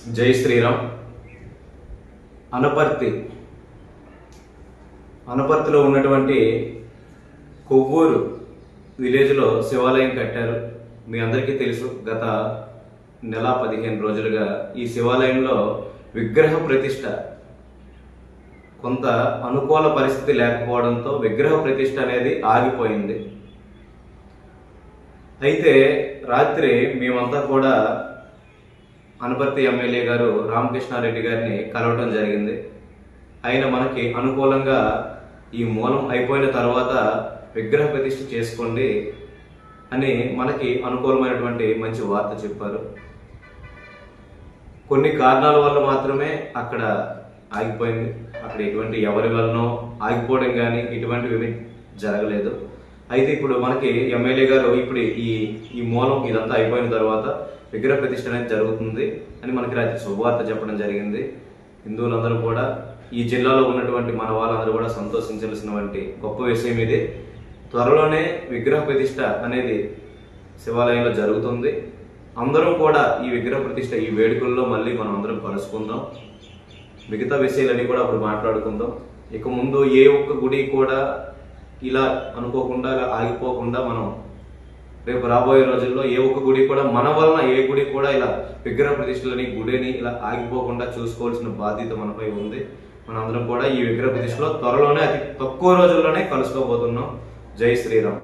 జై శ్రీరామ్. అనపర్తిలో ఉన్నటువంటి కొవ్వూరు విలేజ్లో శివాలయం కట్టారు. మీ అందరికీ తెలుసు. గత నెల 15 రోజులుగా ఈ శివాలయంలో విగ్రహ ప్రతిష్ట కొంత అనుకూల పరిస్థితి లేకపోవడంతో విగ్రహ ప్రతిష్ట అనేది ఆగిపోయింది. అయితే రాత్రి మేమంతా కూడా అనపర్తి ఎమ్మెల్యే గారు రామకృష్ణారెడ్డి గారిని కలవటం జరిగింది. ఆయన మనకి అనుకూలంగా ఈ మూలం అయిపోయిన తర్వాత విగ్రహ ప్రతిష్ఠ చేసుకోండి అని మనకి అనుకూలమైనటువంటి మంచి వార్త చెప్పారు. కొన్ని కారణాల వల్ల మాత్రమే అక్కడ ఆగిపోయింది. అక్కడ ఎటువంటి ఎవరి వల్లనో ఆగిపోవడం కానీ ఇటువంటివి జరగలేదు. అయితే ఇప్పుడు మనకి ఎమ్మెల్యే గారు ఇప్పుడు ఈ మూలం ఇదంతా అయిపోయిన తర్వాత విగ్రహ ప్రతిష్ఠ అనేది జరుగుతుంది అని మనకి రాత్రి శుభవార్త చెప్పడం జరిగింది. హిందువులందరూ కూడా, ఈ జిల్లాలో ఉన్నటువంటి మన వాళ్ళందరూ కూడా సంతోషించాల్సినటువంటి గొప్ప విషయం ఇది. త్వరలోనే విగ్రహ ప్రతిష్ఠ అనేది శివాలయంలో జరుగుతుంది. అందరం కూడా ఈ విగ్రహ ప్రతిష్ఠ ఈ వేడుకల్లో మళ్ళీ మనం అందరం కలుసుకుందాం. మిగతా విషయాలన్నీ కూడా అప్పుడు మాట్లాడుకుందాం. ఇక ముందు ఏ ఒక్క గుడి కూడా ఇలా అనుకోకుండా ఇలా ఆగిపోకుండా మనం రేపు రాబోయే రోజుల్లో ఏ ఒక్క గుడి కూడా మన వలన ఏ గుడి కూడా ఇలా విగ్రహ ప్రతిష్టలని గుడిని ఇలా ఆగిపోకుండా చూసుకోవాల్సిన బాధ్యత మనపై ఉంది. మనందరం కూడా ఈ విగ్రహ ప్రతిష్టలో త్వరలోనే అతి తక్కువ రోజుల్లోనే కలుసుకోబోతున్నాం. జై శ్రీరామ్.